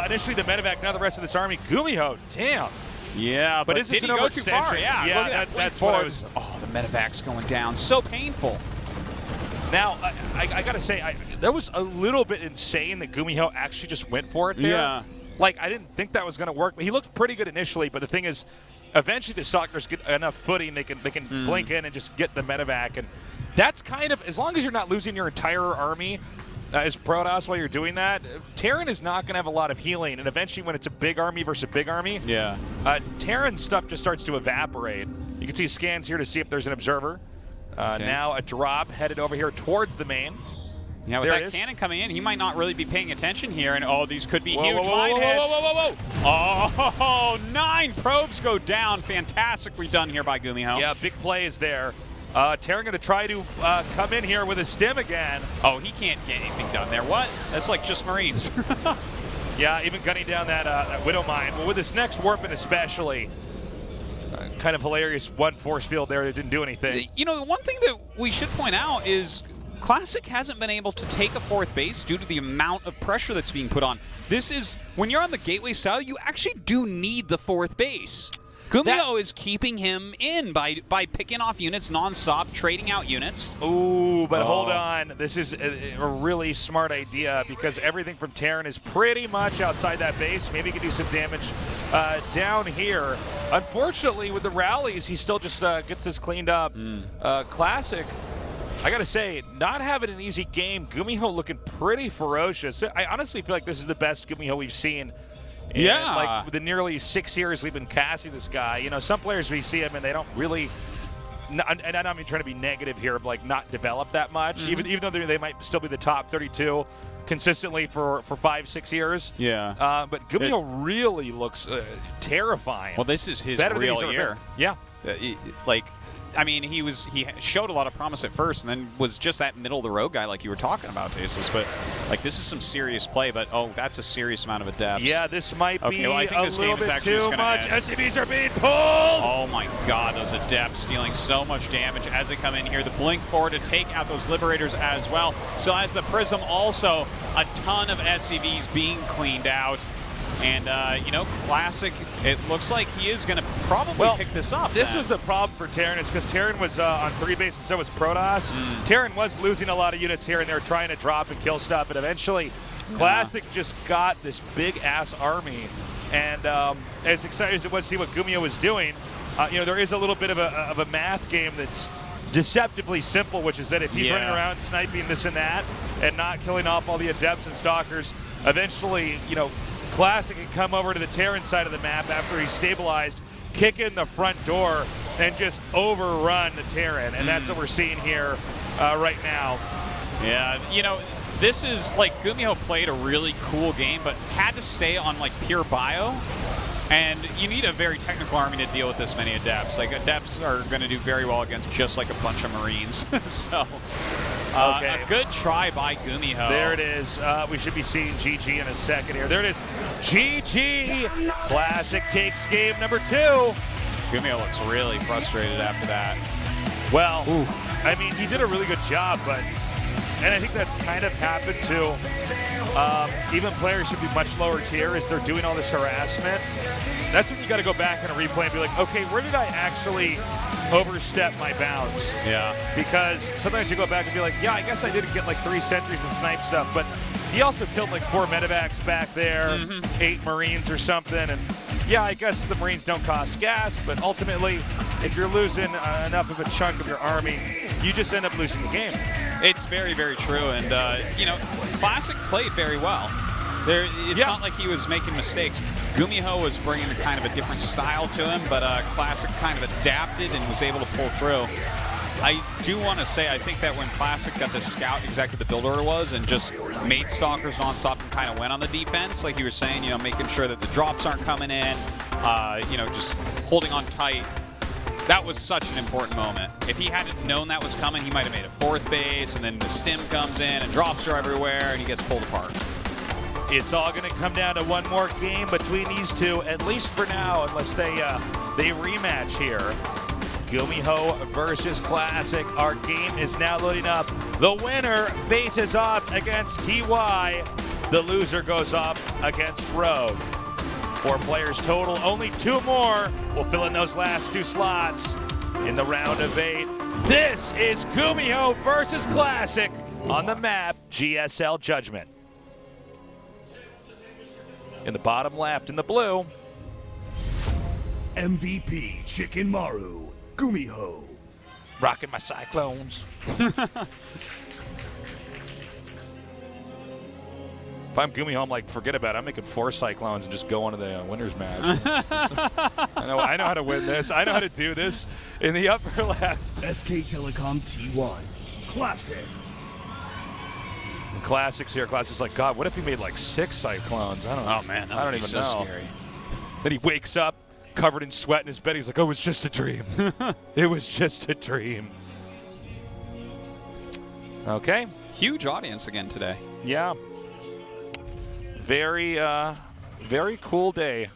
Initially the medevac, now the rest of this army. Gumiho, damn. Yeah, but is this did an he go too far? overextension? Yeah, Yeah, look at that's what I was. Oh, the medevac's going down. So painful. Now, I got to say, that was a little bit insane that Gumiho actually just went for it there. Yeah. Like, I didn't think that was going to work. He looked pretty good initially, but the thing is, eventually the stalkers get enough footing, they can blink in and just get the medevac. And that's kind of, as long as you're not losing your entire army as Protoss while you're doing that, Terran is not going to have a lot of healing. And eventually when it's a big army versus a big army, Terran's stuff just starts to evaporate. You can see scans here to see if there's an observer. Now a drop headed over here towards the main. Yeah, with that cannon coming in, he might not really be paying attention here. And oh, these could be huge line hits. Oh, 9 probes go down. Fantastically done here by Gumiho. Yeah, big plays there. Terran going to try to come in here with a stim again. Oh, he can't get anything done there. What? That's like just Marines. Yeah, even gunning down that Widow Mine. Well, with this next warping especially, kind of hilarious one force field there that didn't do anything. You know, the one thing that we should point out is Classic hasn't been able to take a 4th base due to the amount of pressure that's being put on. This is, when you're on the gateway style, you actually do need the 4th base. Gumiho is keeping him in by picking off units nonstop, trading out units. Ooh, but hold on. This is a really smart idea because everything from Terran is pretty much outside that base. Maybe he can do some damage down here. Unfortunately, with the rallies, he still just gets this cleaned up. Classic, I got to say, not having an easy game. Gumiho looking pretty ferocious. I honestly feel like this is the best Gumiho we've seen. Yeah. Like the nearly 6 years we've been casting this guy. You know, some players we see him and they don't really, and I'm not even trying to be negative here, but like not develop that much, even though they might still be the top 32 consistently for 5-6 years. Yeah. But Gumiho really looks terrifying. Well, this is his Better real year. Yeah. I mean, he showed a lot of promise at first, and then was just that middle of the road guy like you were talking about, Tasis. But like, this is some serious play. But oh, that's a serious amount of adepts. Yeah, this might be well, I think this little game is bit actually too much. end. SCVs are being pulled. Oh my God, those adepts dealing so much damage as they come in here. The blink forward to take out those liberators as well. So as the Prism, also a ton of SCVs being cleaned out. And, you know, Classic, it looks like he is going to probably pick this up. This was the problem for Terran, is because Terran was on 3 base and so was Protoss. Terran was losing a lot of units here and there trying to drop and kill stuff, but eventually Classic just got this big-ass army. And as excited as it was to see what Gumiho was doing, you know, there is a little bit of a math game that's deceptively simple, which is that if he's running around sniping this and that and not killing off all the adepts and stalkers, eventually, you know, Classic can come over to the Terran side of the map after he's stabilized, kick in the front door, and just overrun the Terran. And that's what we're seeing here right now. Yeah, you know, this is like Gumiho played a really cool game, but had to stay on like pure bio. And you need a very technical army to deal with this many adepts. Like, adepts are going to do very well against just like a bunch of Marines. So, a good try by Gumiho. There it is. We should be seeing GG in a second here. There it is. GG. Classic takes game number 2. Gumiho looks really frustrated after that. Well, I mean, he did a really good job, but, and I think that's kind of happened to even players should be much lower tier as they're doing all this harassment. That's when you got to go back and replay and be like, okay, where did I actually overstep my bounds? Yeah. Because sometimes you go back and be like, yeah, I guess I didn't get like 3 sentries and snipe stuff, but he also killed like 4 medevacs back there, 8 Marines or something, and yeah, I guess the Marines don't cost gas, but ultimately, if you're losing enough of a chunk of your army, you just end up losing the game. It's very, very true, and you know, Classic played very well. It's not like he was making mistakes. Gumiho was bringing kind of a different style to him, but Classic kind of adapted and was able to pull through. I do want to say, I think that when Classic got to scout exactly the build order was and just made Stalkers nonstop and kind of went on the defense, like you were saying, you know, making sure that the drops aren't coming in, you know, just holding on tight. That was such an important moment. If he hadn't known that was coming, he might have made a 4th base, and then the stim comes in, and drops are everywhere, and he gets pulled apart. It's all going to come down to one more game between these two, at least for now, unless they rematch here. Gumiho versus Classic. Our game is now loading up. The winner faces off against TY. The loser goes up against Rogue. 4 players total. Only 2 more will fill in those last 2 slots in the round of 8. This is Gumiho versus Classic on the map GSL Judgment. In the bottom left, in the blue, MVP Chicken Maru, Gumiho. rocking my Cyclones. If I'm Gumiho, I'm like, forget about it. I'm making 4 Cyclones and just go into the winners match. I know how to win this. I know how to do this. In the upper left, SK Telecom T1, Classic. Classic's here. Classic's like, God, what if he made like 6 Cyclones? I don't know. Oh, man, I don't even so know. Scary. Then he wakes up covered in sweat in his bed. He's like, oh, it was just a dream. It was just a dream. Okay. Huge audience again today. Yeah. Very cool day.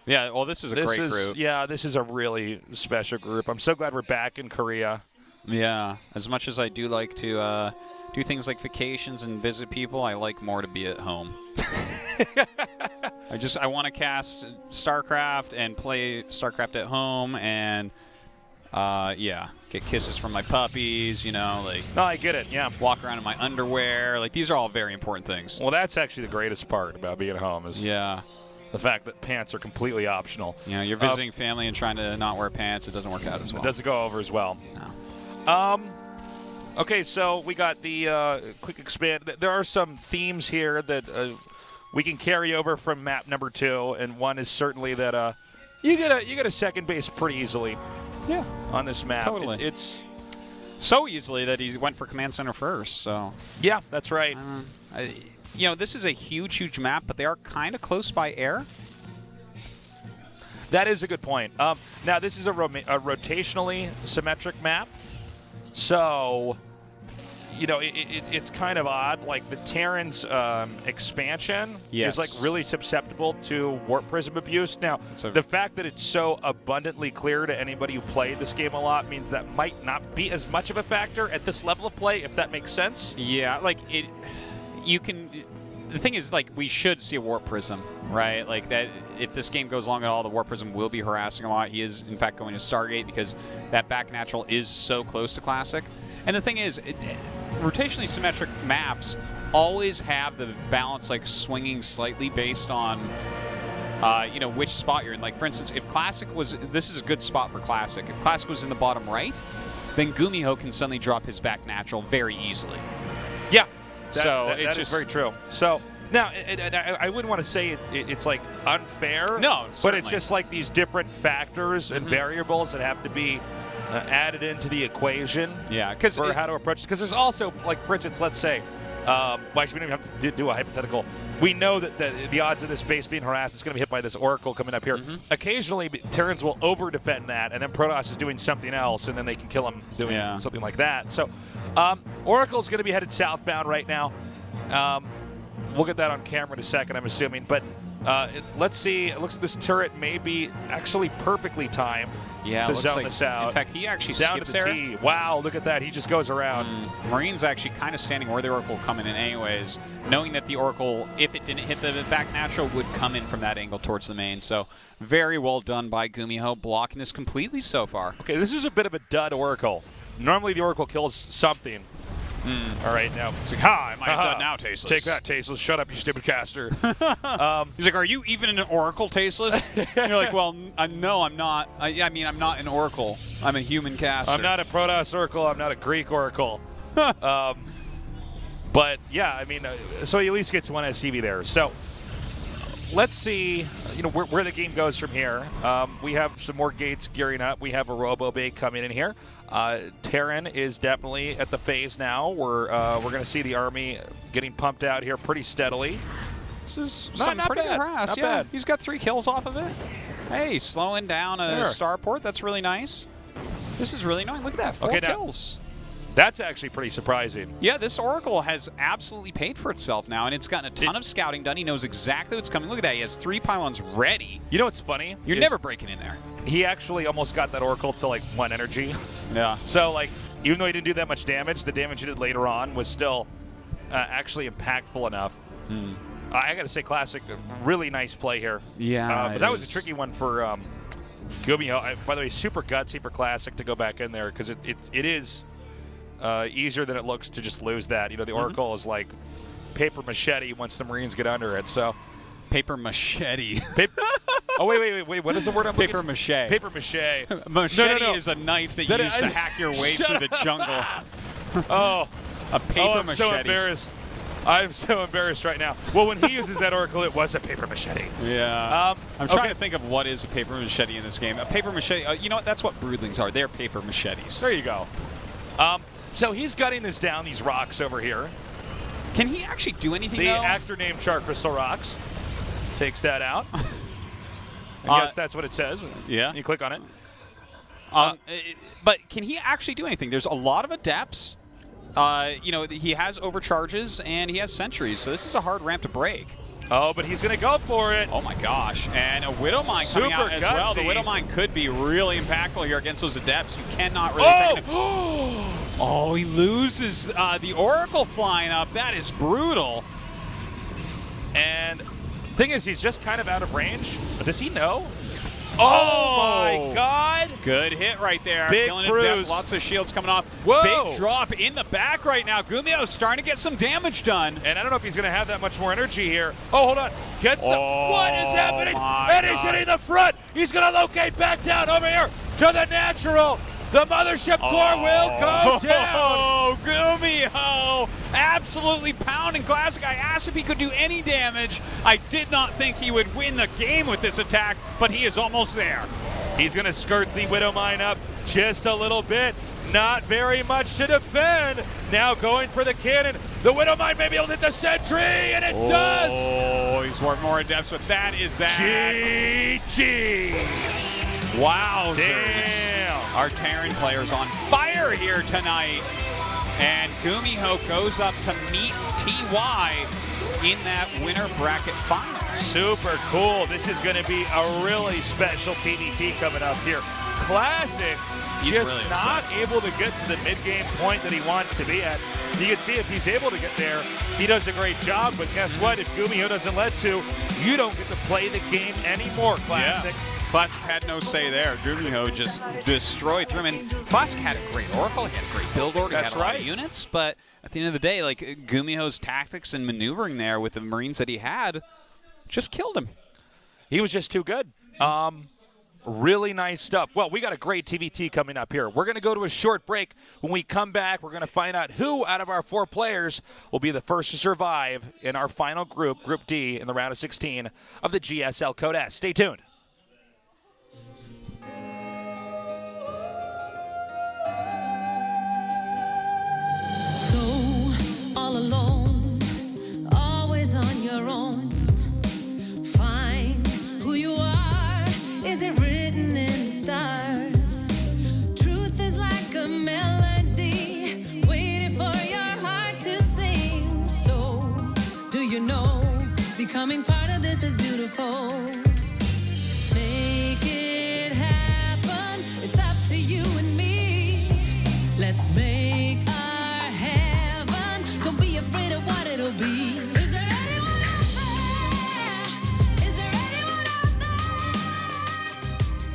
Yeah, well, this is a great group. Yeah, this is a really special group. I'm so glad we're back in Korea. Yeah, as much as I do like to do things like vacations and visit people, I like more to be at home. I want to cast StarCraft and play StarCraft at home and yeah, get kisses from my puppies, you know, like. No, I get it. Yeah. Walk around in my underwear. Like, these are all very important things. Well, that's actually the greatest part about being at home is yeah, the fact that pants are completely optional. You know, you're visiting family and trying to not wear pants. It doesn't work out as well. It doesn't go over as well. No. Okay, so we got the quick expand. There are some themes here that we can carry over from map number 2, and one is certainly that you get a second base pretty easily. Yeah, on this map. Totally. It's so easily that he went for command center first. So yeah, that's right. You know, this is a huge map, but they are kind of close by air. That is a good point. Now, this is a rotationally symmetric map, so you know it's kind of odd. Like the Terran's expansion is like really susceptible to warp prism abuse. Now, the fact that it's so abundantly clear to anybody who played this game a lot means that might not be as much of a factor at this level of play, if that makes sense. Yeah, like it. You can. The thing is, like, we should see a warp prism, right? Like that. If this game goes long at all, the warp prism will be harassing a lot. He is, in fact, going to Stargate because that back natural is so close to Classic. And the thing is, rotationally symmetric maps always have the balance like swinging slightly based on, you know, which spot you're in. Like, for instance, if Classic was, this is a good spot for Classic. If Classic was in the bottom right, then Gumiho can suddenly drop his back natural very easily. Yeah. That is just very true. So now, I wouldn't want to say it's like unfair. No, but certainly. it's just like these different factors and variables that have to be added into the equation. Yeah, because for how to approach it. Because there's also, like, for instance, let's say, well, actually, we don't even have to do a hypothetical. We know that the odds of this base being harassed is going to be hit by this Oracle coming up here. Occasionally, Terrans will over-defend that, and then Protoss is doing something else, and then they can kill him doing something like that. So, Oracle's going to be headed southbound right now. We'll get that on camera in a second, I'm assuming. But let's see. It looks like this turret may be actually perfectly timed to zone this out. In fact, he actually down skips to the T. Wow, look at that. He just goes around. Marine's actually kind of standing where the Oracle coming in anyways, knowing that the Oracle, if it didn't hit the back natural, would come in from that angle towards the main. So very well done by Gumiho, blocking this completely so far. Okay, this is a bit of a dud Oracle. Normally the Oracle kills something. All right, now it's like, ha, am I done now, Tasteless? Take that, Tasteless. Shut up, you stupid caster. He's like, are you even an Oracle, Tasteless? And you're like, well, no, I'm not. I mean, I'm not an Oracle. I'm a human caster. I'm not a Protoss Oracle. I'm not a Greek Oracle. But, yeah, I mean, so he at least gets one SCV there. So let's see, you know, where the game goes from here. We have some more gates gearing up. We have a Robo Bay coming in here. Terran is definitely at the phase now. We're going to see the army getting pumped out here pretty steadily. This is not pretty bad. harass. Not bad. He's got 3 kills off of it. Hey, slowing down a starport. That's really nice. This is really nice. Look at that, 4 kills. That's actually pretty surprising. Yeah, this Oracle has absolutely paid for itself now, and it's gotten a ton of scouting done. He knows exactly what's coming. Look at that. He has 3 pylons ready. You know what's funny? You're never breaking in there. He actually almost got that Oracle to, like, 1 energy. Yeah. So, like, even though he didn't do that much damage, the damage he did later on was still actually impactful enough I got to say, Classic, really nice play here. Yeah, but that was a tricky one for Gumiho. By the way, super gutsy for Classic to go back in there because it is easier than it looks to just lose that. You know, the Oracle is like paper machete once the Marines get under it. So paper machete. Oh, wait. What is the word I'm paper looking? mache. Paper mache. Machete No. is a knife that you use to hack your way through the jungle. Oh. A paper I'm machete. so embarrassed. I'm so embarrassed right now. Well, when he uses that Oracle, it was a paper machete. Yeah. I'm trying to think of what is a paper machete in this game. A paper machete, you know what? That's what broodlings are. They're paper machetes. There you go. So he's gutting this down, these rocks over here. Can he actually do anything, The though? actor named Char Crystal Rocks takes that out. I guess that's what it says. Yeah. You click on it. But can he actually do anything? There's a lot of adepts. You know, he has overcharges and he has sentries, so this is a hard ramp to break. Oh, but he's going to go for it. Oh my gosh, and a Widowmine coming out as well. The Widowmine could be really impactful here against those adepts. You cannot really take him. Oh, he loses the Oracle flying up. That is brutal. And thing is, he's just kind of out of range. But does he know? Oh my God! Good hit right there. Big Killing bruise. it, lots of shields coming off. Whoa! Big drop in the back right now. Gumiho's starting to get some damage done. And I don't know if he's going to have that much more energy here. Oh, hold on. Gets the... What is happening? And he's hitting the front. He's going to locate back down over here to the natural. The mothership core will go down. Oh, Gumiho absolutely pounding Classic. I asked if he could do any damage. I did not think he would win the game with this attack, but he is almost there. He's going to skirt the Widowmine up just a little bit. Not very much to defend. Now going for the cannon. The Widowmine may be able to hit the sentry, and it does. Oh, he's more adepts, but that is that. GG. Wowzers. Damn. Our Terran players on fire here tonight. And Gumiho goes up to meet TY in that winner bracket final. Super cool. This is going to be a really special TDT coming up here. Classic. He's just really not able to get to the mid-game point that he wants to be at. You can see if he's able to get there, he does a great job. But guess what? If Gumiho doesn't let to, you don't get to play the game anymore, Classic. Yeah. Classic had no say there. Gumiho just destroyed through him. And Classic had a great Oracle, he had a great build order, he had a lot of units, but at the end of the day, like Gumiho's tactics and maneuvering there with the Marines that he had just killed him. He was just too good. Really nice stuff. Well, we got a great TVT coming up here. We're going to go to a short break. When we come back, we're going to find out who out of our 4 players will be the first to survive in our final group, Group D, in the round of 16 of the GSL Code S. Stay tuned. All alone, always on your own. Find who you are. Is it written in the stars? Truth is like a melody, waiting for your heart to sing. So, do you know, becoming part of this is beautiful. Make it happen. It's up to you and me. Let's make it'll be. Is there anyone out there? Is there anyone out there?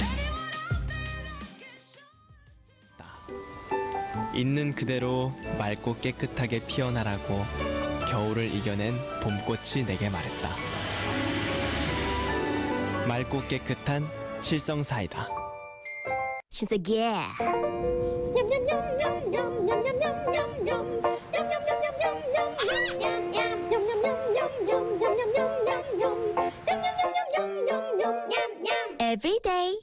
Anyone out there? 있는 그대로 맑고 깨끗하게 피어나라고 겨울을 이겨낸 봄꽃이 내게 말했다. 맑고 깨끗한 칠성사이다. 신세계. Every day.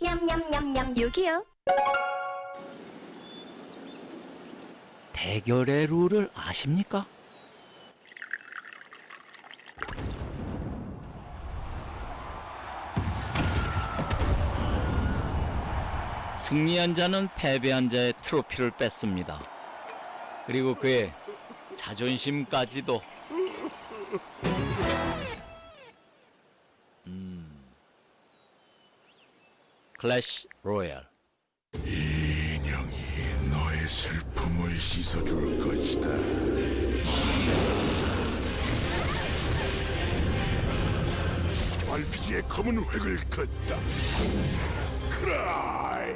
유기요. 대결의 룰을 아십니까? 승리한 자는 패배한 자의 트로피를 뺏습니다. 그리고 그의 자존심까지도. 클래시 로얄. 이 인형이 너의 슬픔을 씻어줄 것이다. RPG의 검은 획을 긋다. 크라이.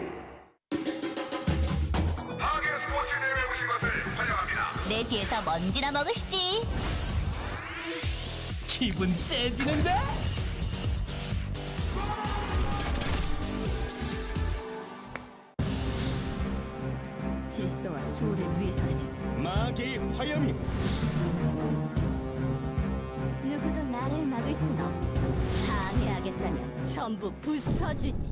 내 뒤에서 먼지나 먹으시지. 기분 째지는데? 질서와 수호를 위해서라면 마귀의 화염이 누구도 나를 막을 순 없어. 방해하겠다면 전부 부숴주지.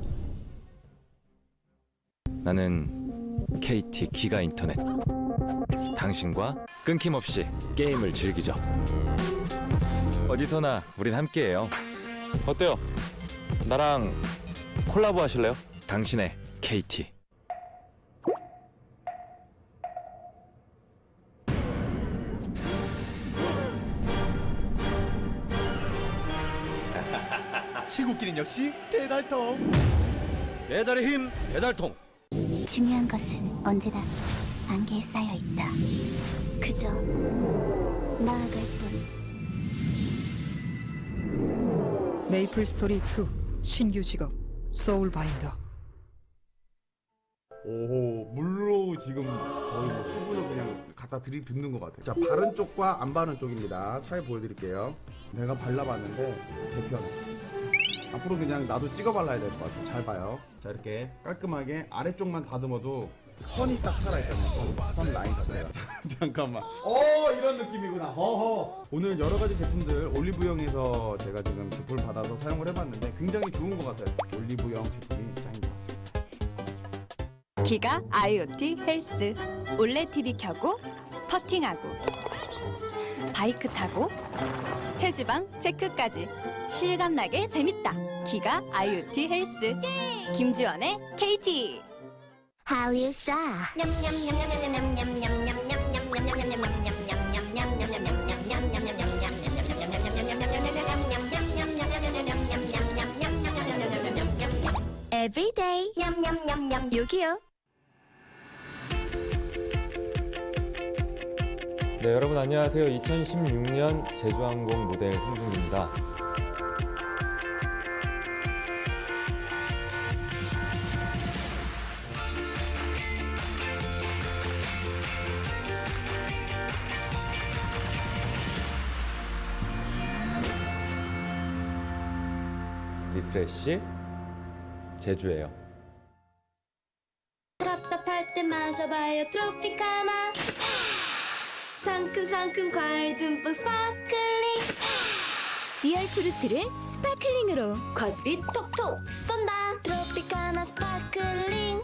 나는 KT 기가 인터넷. 당신과 끊김없이 게임을 즐기죠. 어디서나 우린 함께해요. 어때요? 나랑 콜라보 하실래요? 당신의 KT. 친구끼리는 역시 배달통. 배달의 힘 배달통. 중요한 것은 언제나 안개에 쌓여 있다. 그저 나아갈 뿐. 메이플 스토리 2 신규 직업 소울 바인더. 오호, 물로 지금 거의 뭐 수분을 그냥 갖다 들이붓는 것 같아요. 자, 바른 쪽과 안 바른 쪽입니다. 차이 보여드릴게요. 내가 발라봤는데 개편. 앞으로 그냥 나도 찍어 발라야 될 것 같아요. 잘 봐요. 자, 이렇게 깔끔하게 아래쪽만 다듬어도 선이 딱 살아있잖아요. 선 라인 자체가. 잠깐만. 이런 느낌이구나. 허허. 오늘 여러 가지 제품들 올리브영에서 제가 지금 제품을 받아서 사용을 해봤는데 굉장히 좋은 것 같아요. 올리브영 제품이 짱인 것 같습니다. 기가 IoT 헬스. 올레 TV 켜고 퍼팅하고 바이크 타고 체지방 체크까지 실감나게 재밌다. 기가 IoT 헬스. 김지원의 KT. How you star? Every day. 여기요. 네, 여러분 안녕하세요. 2016년 제주항공 모델 송중기입니다. 리프레쉬 제주예요. 답답할 때 마셔봐요 트로피카나. 상큼상큼 과일 듬뿍 스파클링. 리얼 프루트를 스파클링으로 과즙이 톡톡 쏜다. 트로피카나 스파클링.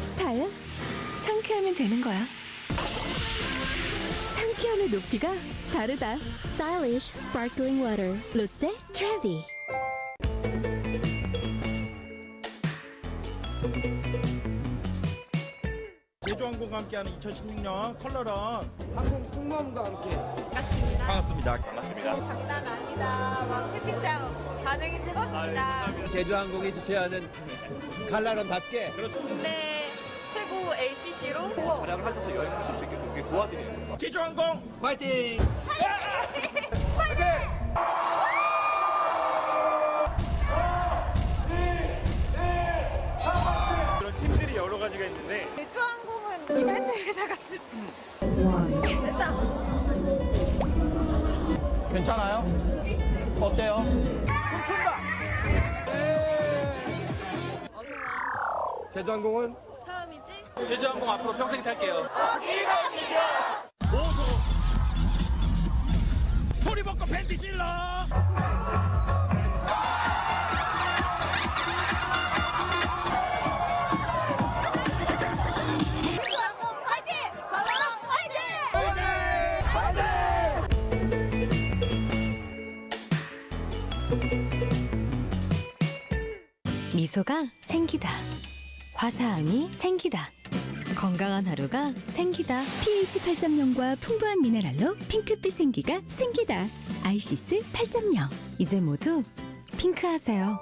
스타일 상쾌하면 되는 거야. 상쾌함의 높이가 다르다. Stylish Sparkling Water 롯데 트래비. 제주항공과 함께하는 2016년 컬러런 항공 승무원과 함께 반갑습니다. 장난 아니다. 막 채팅창 반응이 뜨겁습니다. 제주항공이 주최하는 갈라런답게 국내 최고 LCC로 활약을 하셔서 여행하실 수 있게 도와드립니다. 제주항공 화이팅! 그런 팀들이 여러 가지가 있는데 제주항공은 이벤트 회사 같은. 됐다. 괜찮아요? 어때요? 춤춘다! 제주항공은 처음이지? 제주항공 앞으로 평생 탈게요. 오조 소리 벗고 팬티 질러! 미소가 생기다. 화사함이 생기다. 건강한 하루가 생기다. pH 8.0과 풍부한 미네랄로 핑크빛 생기가 생기다. 아이시스 8.0. 이제 모두 핑크하세요.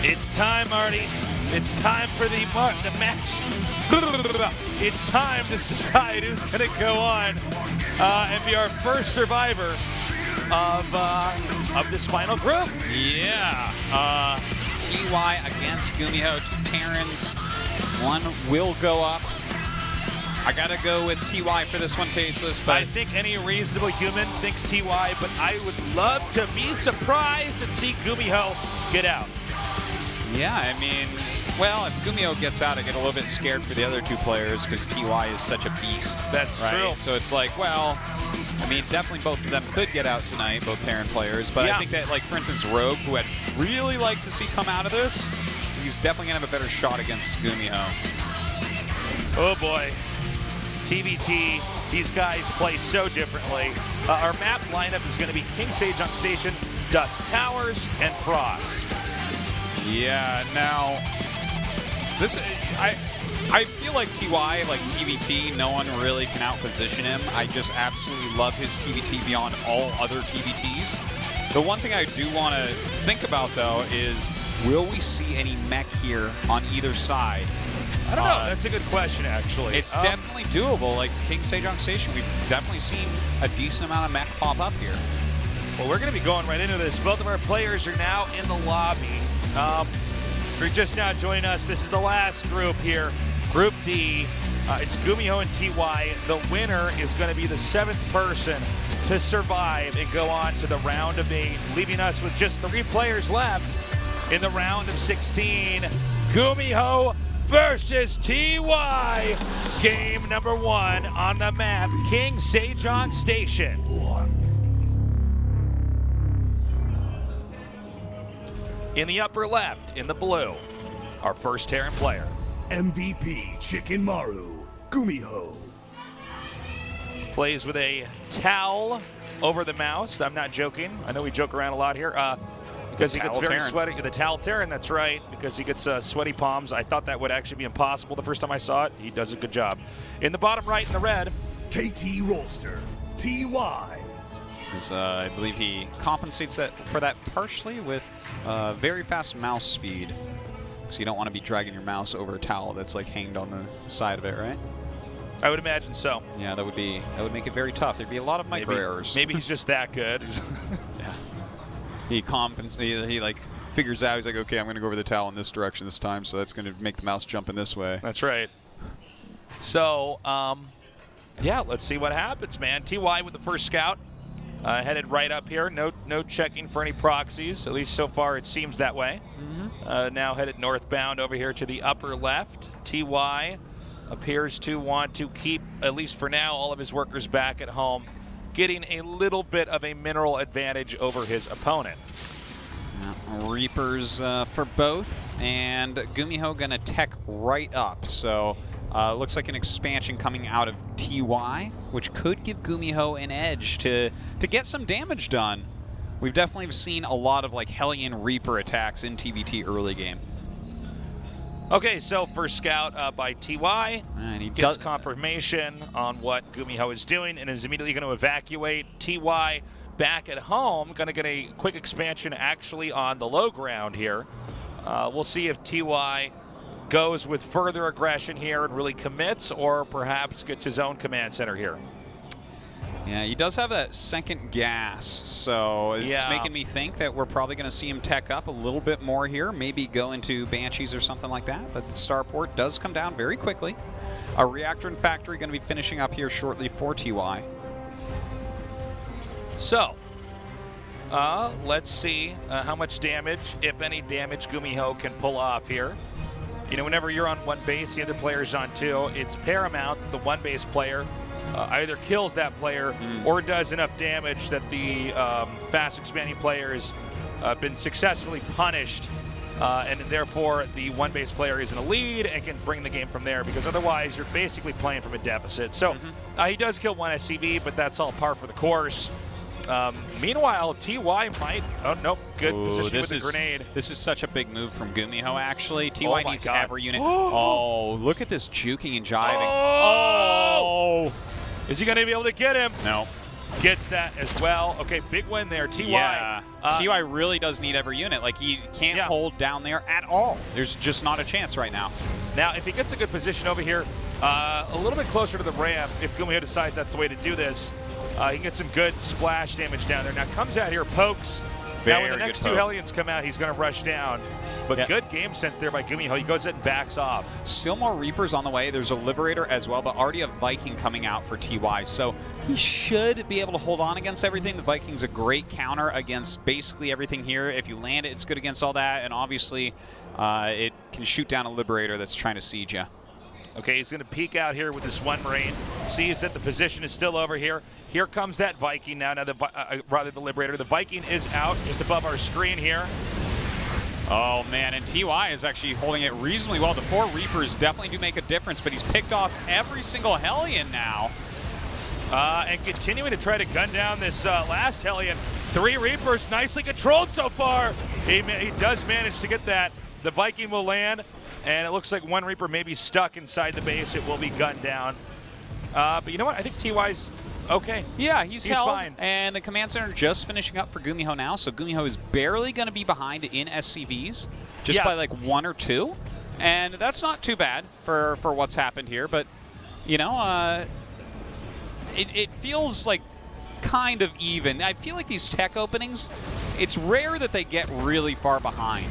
It's time, Marty. It's time for the match. It's time to decide who's going to go on and be our first survivor of this final group. Yeah. TY against Gumiho. 2 Terrans. One will go up. I got to go with TY for this one, Tasteless. But I think any reasonable human thinks TY, but I would love to be surprised and see Gumiho get out. Yeah, I mean, well, if Gumiho gets out, I get a little bit scared for the other 2 players because TY is such a beast. That's right? true. So it's like, well, I mean, definitely both of them could get out tonight, both Terran players. But I think that, like, for instance, Rogue, who I'd really like to see come out of this, he's definitely going to have a better shot against Gumiho. Oh, boy. TVT, these guys play so differently. Our map lineup is going to be King Sejong Station, Dusk Towers, and Frost. Yeah, now, this, I feel like TY, like TVT, no one really can outposition him. I just absolutely love his TVT beyond all other TVTs. The one thing I do want to think about, though, is will we see any mech here on either side? I don't know. That's a good question, actually. It's definitely doable. Like King Sejong Station, we've definitely seen a decent amount of mech pop up here. Well, we're going to be going right into this. Both of our players are now in the lobby. If you're just now joining us, this is the last group here. Group D. It's Gumiho and TY. The winner is going to be the 7th person to survive and go on to the round of 8, leaving us with just 3 players left in the round of 16. Gumiho versus TY. Game number 1 on the map, King Sejong Station. In the upper left, in the blue, our first Terran player. MVP Chicken Maru, Gumiho. Plays with a towel over the mouse. I'm not joking. I know we joke around a lot here. Because he gets very sweaty. The towel Terran, that's right. Because he gets sweaty palms. I thought that would actually be impossible the first time I saw it. He does a good job. In the bottom right, in the red, KT Rollster, TY. I believe he compensates for that partially with very fast mouse speed. So you don't want to be dragging your mouse over a towel that's like hanged on the side of it, right? I would imagine so. Yeah, that would make it very tough. There'd be a lot of micro errors. Maybe he's just that good. Yeah. He like figures out, he's like, okay, I'm going to go over the towel in this direction this time, so that's going to make the mouse jump in this way. That's right. So, yeah, let's see what happens, man. TY with the first scout. Headed right up here. No checking for any proxies. At least so far it seems that way. Now headed northbound over here to the upper left. TY appears to want to keep, at least for now, all of his workers back at home, getting a little bit of a mineral advantage over his opponent. Reapers for both, and Gumiho gonna tech right up. So looks like an expansion coming out of TY, which could give Gumiho an edge to get some damage done. We've definitely seen a lot of like Hellion Reaper attacks in TVT early game. Okay, so first scout by TY. And he gets confirmation on what Gumiho is doing and is immediately going to evacuate. TY back at home, going to get a quick expansion actually on the low ground here. We'll see if TY goes with further aggression here and really commits, or perhaps gets his own command center here. Yeah, he does have that second gas, so it's making me think that we're probably going to see him tech up a little bit more here, maybe go into Banshees or something like that, but the starport does come down very quickly. A reactor and factory going to be finishing up here shortly for TY. So, let's see how much damage, if any damage, Gumiho can pull off here. You know, whenever you're on one base, the other player's on two, it's paramount that the one base player either kills that player or does enough damage that the fast expanding player has been successfully punished, and therefore the one base player is in a lead and can bring the game from there, because otherwise you're basically playing from a deficit. So he does kill one SCV, but that's all par for the course. Meanwhile, TY might... Oh, nope. Good position with the grenade. This is such a big move from Gumiho, actually. TY needs every unit. Oh, look at this juking and jiving. Oh! Is he going to be able to get him? No. gets that as well. Okay, big win there. TY. Yeah. TY really does need every unit. Like, he can't hold down there at all. There's just not a chance right now. Now, if he gets a good position over here, a little bit closer to the ramp, if Gumiho decides that's the way to do this, he can get some good splash damage down there. Now, comes out here, pokes. Now, when the next two Hellions come out, he's going to rush down. But good game sense there by Gumiho. He goes in and backs off. Still more Reapers on the way. There's a Liberator as well, but already a Viking coming out for TY. So he should be able to hold on against everything. The Viking's a great counter against basically everything here. If you land it, it's good against all that. And obviously, it can shoot down a Liberator that's trying to siege you. Okay, he's going to peek out here with this one Marine. Sees that the position is still over here. Here comes that Viking now. Now, rather the Liberator. The Viking is out just above our screen here. Oh, man, and TY is actually holding it reasonably well. The 4 Reapers definitely do make a difference, but he's picked off every single Hellion now. And continuing to try to gun down this last Hellion. 3 Reapers nicely controlled so far. He does manage to get that. The Viking will land, and it looks like 1 Reaper may be stuck inside the base. It will be gunned down. But you know what? I think TY's okay. Yeah, he's held, fine. And the command center just finishing up for Gumiho now, so Gumiho is barely going to be behind in SCVs, just by like 1 or 2. And that's not too bad for what's happened here, but, you know, it feels like kind of even. I feel like these tech openings, it's rare that they get really far behind.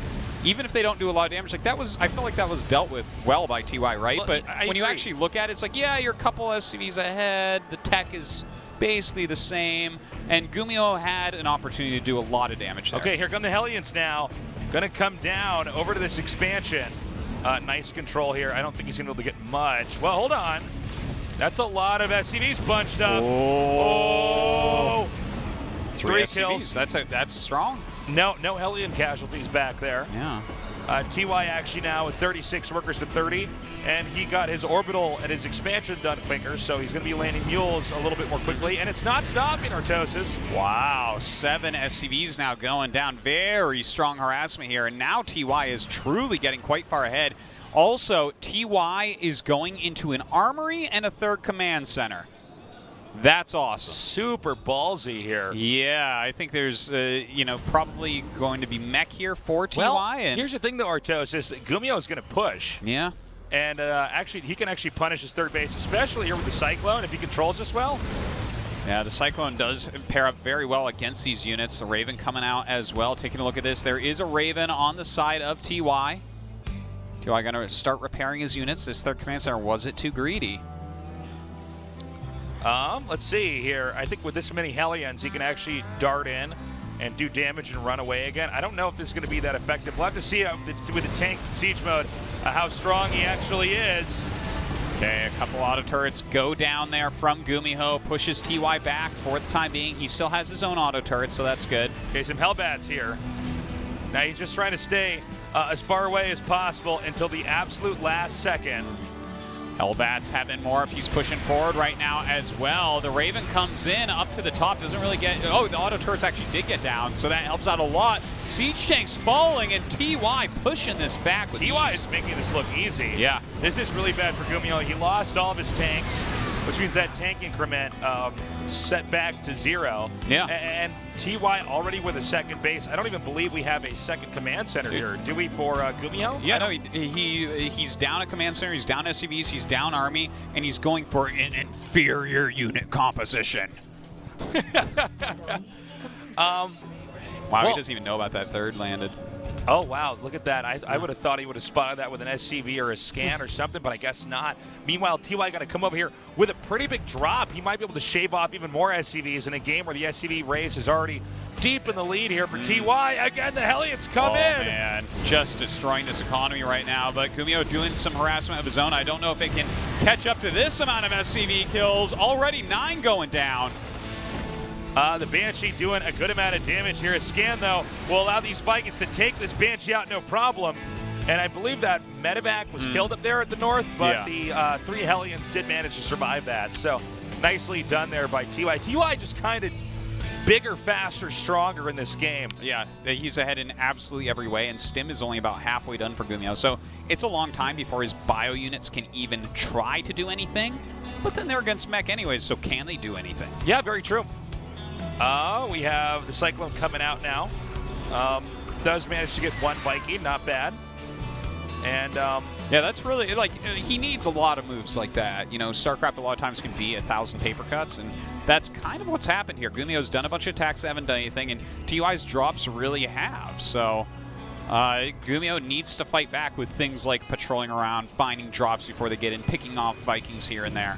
Even if they don't do a lot of damage, like that was, I feel like that was dealt with well by TY, right? Well, but I when you agree. actually look at it, it's like, yeah, you're a couple SCVs ahead. The tech is basically the same, and Gumiho had an opportunity to do a lot of damage there. Okay, here come the Hellions now. Gonna come down over to this expansion. Nice control here. I don't think he's gonna be able to get much. Well, hold on. That's a lot of SCVs bunched up. Oh! 3 kills. That's strong. No Hellion casualties back there. Yeah. TY actually now with 36 workers to 30, and he got his orbital and his expansion done quicker, so he's going to be landing mules a little bit more quickly, and it's not stopping Artosis. Wow, 7 SCVs now going down. Very strong harassment here, and now TY is truly getting quite far ahead. Also, TY is going into an armory and a 3rd command center. That's awesome. Super ballsy here. Yeah, I think there's, you know, probably going to be mech here for TY. Well, and here's the thing, though, Artosis. Gumiho is going to push. Yeah. And actually, he can actually punish his 3rd base, especially here with the Cyclone, if he controls this well. Yeah, the Cyclone does pair up very well against these units. The Raven coming out as well. Taking a look at this, there is a Raven on the side of TY. TY going to start repairing his units. This 3rd command center, was it too greedy? Let's see here. I think with this many Hellions, he can actually dart in and do damage and run away again. I don't know if this is going to be that effective. We'll have to see with the tanks in siege mode how strong he actually is. Okay, a couple auto turrets go down there from Gumiho, pushes TY back for the time being. He still has his own auto turret, so that's good. Okay, some Hellbats here. Now he's just trying to stay as far away as possible until the absolute last second. Hellbats have been more. He's pushing forward right now as well. The Raven comes in up to the top, doesn't really get, oh, the auto turrets actually did get down, so that helps out a lot. Siege tanks falling, and TY pushing this back. TY is making this look easy. Yeah. This is really bad for Gumiho. He lost all of his tanks, which means that tank increment set back to 0. Yeah. And TY already with a 2nd base. I don't even believe we have a 2nd command center here. Do we for Gumiho? Yeah, no, he's down a command center, he's down SCVs, he's down army, and he's going for an inferior unit composition. Wow, he doesn't even know about that 3rd landed. Oh, wow, look at that. I would have thought he would have spotted that with an SCV or a scan or something, but I guess not. Meanwhile, TY got to come over here with a pretty big drop. He might be able to shave off even more SCVs in a game where the SCV race is already deep in the lead here for TY. Again, the Hellions come in. Oh, man, just destroying this economy right now, but Gumiho doing some harassment of his own. I don't know if it can catch up to this amount of SCV kills. Already 9 going down. The Banshee doing a good amount of damage here. A scan, though, will allow these Vikings to take this Banshee out no problem. And I believe that Medevac was killed up there at the north, but the 3 Hellions did manage to survive that. So nicely done there by TY. TY just kind of bigger, faster, stronger in this game. Yeah, he's ahead in absolutely every way, and Stim is only about halfway done for Gumiho. So it's a long time before his bio units can even try to do anything. But then they're against mech anyways, so can they do anything? Yeah, very true. We have the Cyclone coming out now. Does manage to get one Viking, not bad. And yeah, that's really, like, he needs a lot of moves like that. You know, StarCraft a lot of times can be 1,000 paper cuts, and that's kind of what's happened here. Gumio's done a bunch of attacks, haven't done anything, and TY's drops really have. So Gumio needs to fight back with things like patrolling around, finding drops before they get in, picking off Vikings here and there.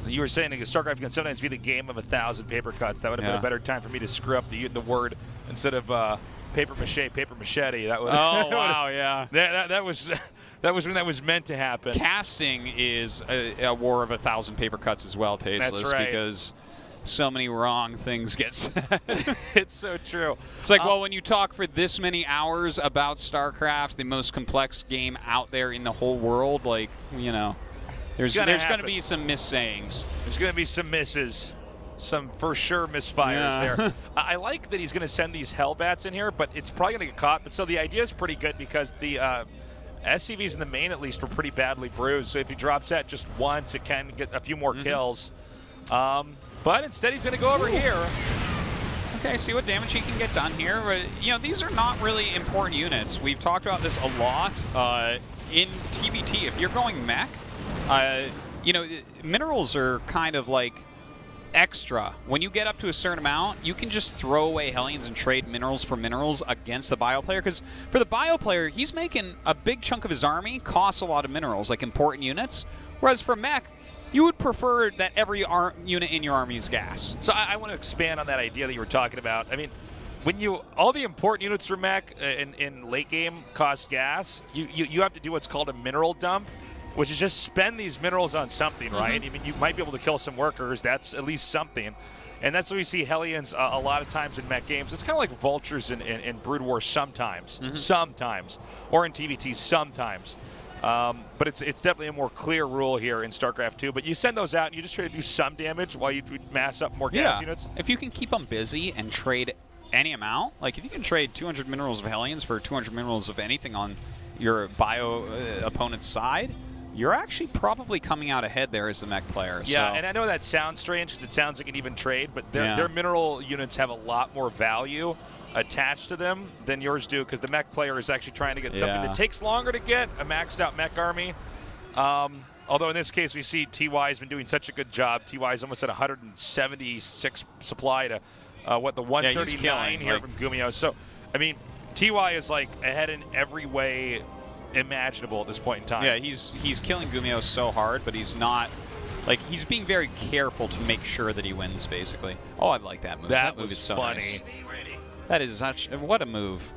You were saying that StarCraft can sometimes be the game of 1,000 paper cuts. That would have been a better time for me to screw up the word instead of paper mache, paper machete. That was, oh wow, yeah. That was when that was meant to happen. Casting is a war of 1,000 paper cuts as well, Tasteless. That's right. Because so many wrong things get said. It's so true. It's like, well, when you talk for this many hours about StarCraft, the most complex game out there in the whole world, like, you know, there's going to be some missayings. There's going to be some misses. Some for sure misfires there. I like that he's going to send these Hellbats in here, but it's probably going to get caught. But so the idea is pretty good because the SCVs in the main at least were pretty badly bruised. So if he drops that just once, it can get a few more kills. But instead he's going to go over here. Okay, see what damage he can get done here. You know, these are not really important units. We've talked about this a lot in TBT. If you're going mech, you know, minerals are kind of like extra. When you get up to a certain amount, you can just throw away Hellions and trade minerals for minerals against the bio player, because for the bio player, he's making a big chunk of his army costs a lot of minerals, like important units, whereas for mech, you would prefer that every unit in your army is gas. So I want to expand on that idea that you were talking about. I mean, when all the important units for mech in late game cost gas, you have to do what's called a mineral dump, which is just spend these minerals on something, right? I mean, you might be able to kill some workers. That's at least something. And that's what we see Hellions a lot of times in mech games. It's kind of like Vultures in Brood War sometimes. Sometimes. Or in TVT sometimes. But it's definitely a more clear rule here in StarCraft 2. But you send those out and you just try to do some damage while you mass up more gas units. If you can keep them busy and trade any amount, like if you can trade 200 minerals of Hellions for 200 minerals of anything on your bio opponent's side, you're actually probably coming out ahead there as the mech player. Yeah, so. and I know that sounds strange because it sounds like an even trade, but their mineral units have a lot more value attached to them than yours do, because the mech player is actually trying to get something that takes longer to get, a maxed out mech army. Although in this case we see TY has been doing such a good job. TY is almost at 176 supply to the 139 here from Gumio. So, I mean, TY is like ahead in every way imaginable at this point in time. Yeah, he's killing Gumio so hard, but he's not, like, he's being very careful to make sure that he wins, basically. Oh, I like that move. That move is so funny. Nice. That is such, what a move.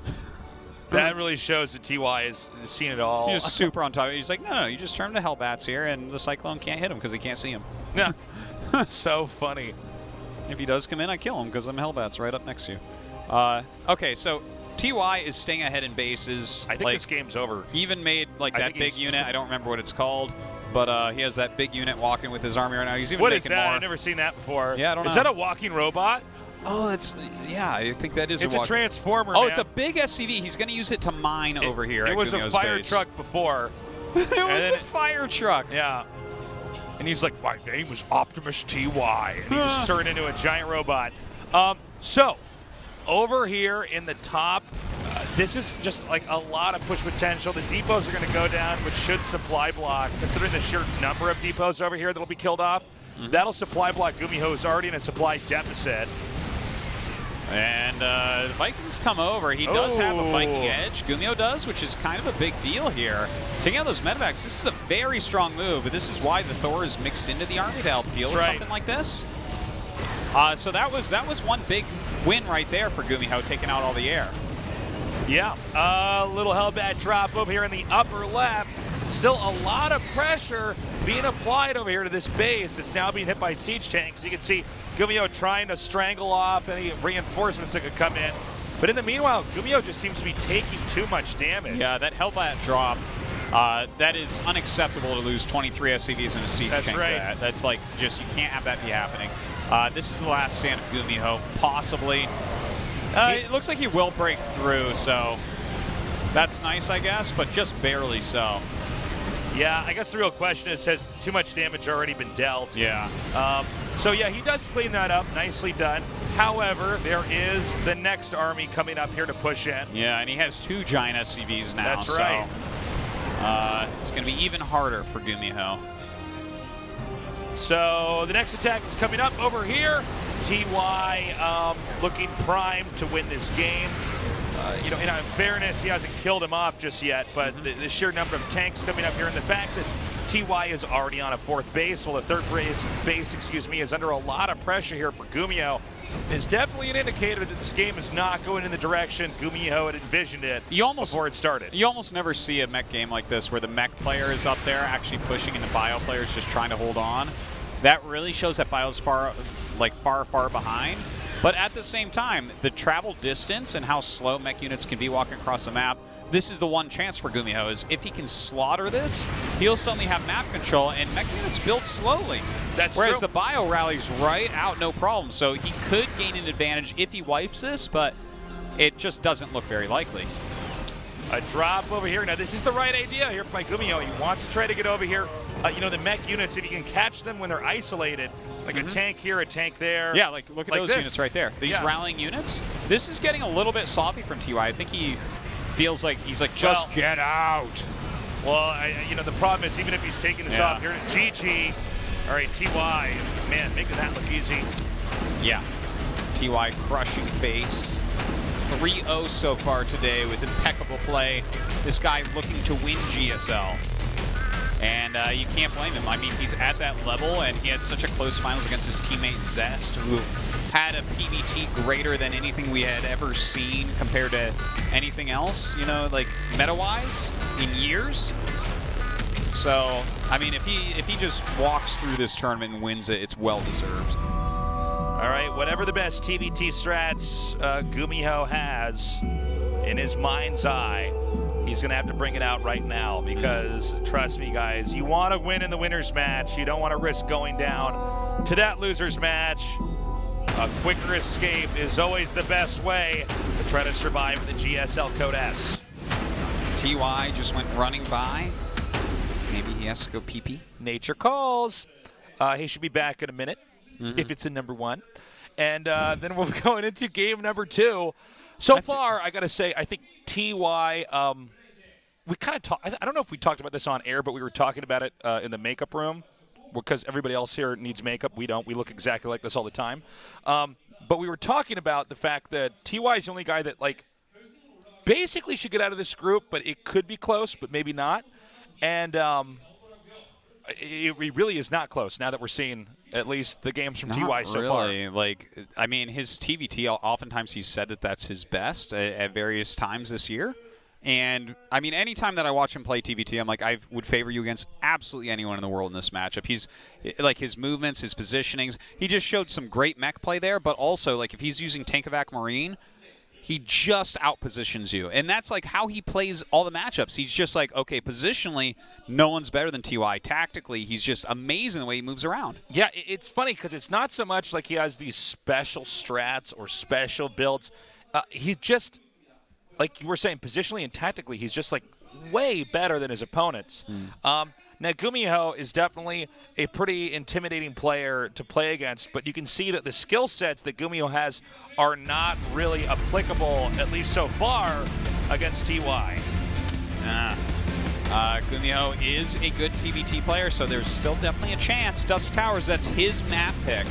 That really shows that TY has seen it all. He's just super on top of it. He's like, no, you just turn him to Hellbats here, and the Cyclone can't hit him because he can't see him. Yeah, so funny. If he does come in, I kill him because I'm Hellbats right up next to you. Okay, so TY is staying ahead in bases. I think this game's over. He even made like that big unit. I don't remember what it's called, but he has that big unit walking with his army right now. He's even what making is that? more. I've never seen that before. Yeah, I don't know. Is that a walking robot? Oh, that's I think that is. It's a transformer. Oh, man. it's a big SCV. He's going to use it to mine over here. It was Gumio's a fire base. truck before. It was a fire truck. Yeah. And he's like, my name is Optimus TY. And he just turned into a giant robot. So, over here in the top, this is just like a lot of push potential. The depots are going to go down, which should supply block, considering the sheer number of depots over here that'll be killed off. That'll supply block Gumio, who's already in a supply deficit. And the Vikings come over. He does have a Viking edge. Gumio does, which is kind of a big deal here. Taking out those medevacs, this is a very strong move, but this is why the Thor is mixed into the army to help deal with something like this. So that was one big win right there for Gumio, taking out all the air. Yeah, a little Hellbat drop over here in the upper left. Still a lot of pressure being applied over here to this base that's now being hit by siege tanks. You can see Gumio trying to strangle off any reinforcements that could come in. But in the meanwhile, Gumio just seems to be taking too much damage. Yeah, that Hellbat drop, that is unacceptable to lose 23 SCVs in a siege tank. Right. That's like, just, you can't have that be happening. This is the last stand of Gumio, possibly. It looks like he will break through, so that's nice, I guess, but just barely so. Yeah, I guess the real question is, has too much damage already been dealt? Yeah. So yeah, he does clean that up. Nicely done. However, there is the next army coming up here to push in. Yeah, and he has 2 giant SCVs now. That's right. So, it's going to be even harder for Gumiho. So the next attack is coming up over here. TY looking primed to win this game. You know, in fairness, he hasn't killed him off just yet, but the sheer number of tanks coming up here and the fact that TY is already on a 4th base, while the 3rd base, is under a lot of pressure here for Gumiho, is definitely an indicator that this game is not going in the direction Gumiho had envisioned it before it started. You almost never see a mech game like this where the mech player is up there actually pushing and the bio player is just trying to hold on. That really shows that bio's far behind. But at the same time, the travel distance and how slow mech units can be walking across the map, this is the one chance for Gumiho, is if he can slaughter this, he'll suddenly have map control, and mech units build slowly. That's Whereas true. the bio rallies right out, no problem. So he could gain an advantage if he wipes this, but it just doesn't look very likely. A drop over here. Now, this is the right idea here by Gumiho. He wants to try to get over here. You know, the mech units, if you can catch them when they're isolated, like a tank here, a tank there. Yeah, like look at those this. units right there. These rallying units. This is getting a little bit sloppy from TY. I think he feels like he's like, just get out. Well, you know, the problem is even if he's taking this off here to GG, all right, TY, man, making that look easy. Yeah, TY crushing face. 3-0 so far today with impeccable play. This guy looking to win GSL. And you can't blame him. I mean, he's at that level, and he had such a close finals against his teammate Zest, who had a PBT greater than anything we had ever seen compared to anything else, you know, like meta-wise, in years. So, I mean, if he just walks through this tournament and wins it, it's well-deserved. All right, whatever the best TVT strats Gumiho has in his mind's eye, he's going to have to bring it out right now because, trust me, guys, you want to win in the winner's match. You don't want to risk going down to that loser's match. A quicker escape is always the best way to try to survive with the GSL Code S. TY just went running by. Maybe he has to go pee-pee. Nature calls. He should be back in a minute if it's in number 1. And then we'll be going into game number 2. So far, I got to say, I think TY, we kind of talked, I don't know if we talked about this on air, but we were talking about it in the makeup room because everybody else here needs makeup. We don't. We look exactly like this all the time. But we were talking about the fact that TY is the only guy that, like, basically should get out of this group, but it could be close, but maybe not. And it really is not close now that we're seeing at least the games from TY so far. Like, I mean, his TVT, oftentimes he's said that that's his best at various times this year. And, I mean, anytime that I watch him play TVT, I'm like, I would favor you against absolutely anyone in the world in this matchup. He's, like, his movements, his positionings. He just showed some great mech play there, but also, like, if he's using Tankovac Marine, he just outpositions you. And that's, like, how he plays all the matchups. He's just like, okay, positionally, no one's better than TY. Tactically, he's just amazing the way he moves around. Yeah, it's funny because it's not so much like he has these special strats or special builds. He just, like you were saying, positionally and tactically, he's just, like, way better than his opponents. Now, Gumiho is definitely a pretty intimidating player to play against, but you can see that the skill sets that Gumiho has are not really applicable, at least so far, against TY. Gumiho is a good TVT player, so there's still definitely a chance. Dusk Towers, that's his map pick.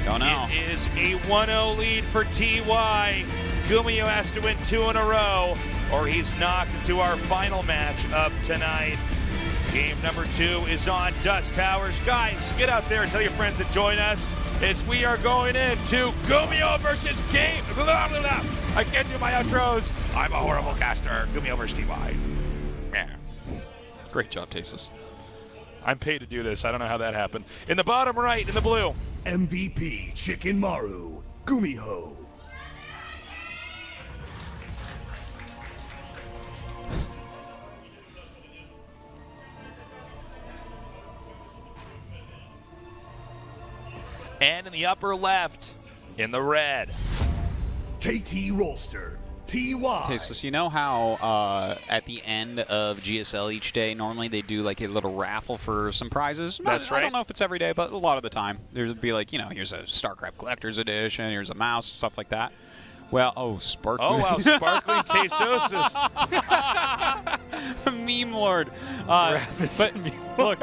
Don't know. It is a 1-0 lead for TY. Gumiho has to win 2 in a row, or he's knocked into our final match of tonight. Game number 2 is on Dusk Towers. Guys, get out there and tell your friends to join us as we are going into Gumiho versus Game. Blah, blah, blah. I can't do my outros. I'm a horrible caster. Gumiho versus TY. Yeah. Great job, Tasus. I'm paid to do this. I don't know how that happened. In the bottom right, in the blue. MVP Chicken Maru, Gumiho. And in the upper left, in the red, KT Rolster, TY. Tasteless, you know how at the end of GSL each day, normally they do like a little raffle for some prizes? That's right. I don't know if it's every day, but a lot of the time. There'd be like, here's a StarCraft Collector's Edition, here's a mouse, stuff like that. Well, sparkling. Oh, wow, sparkling tastosis. Meme Lord. But look,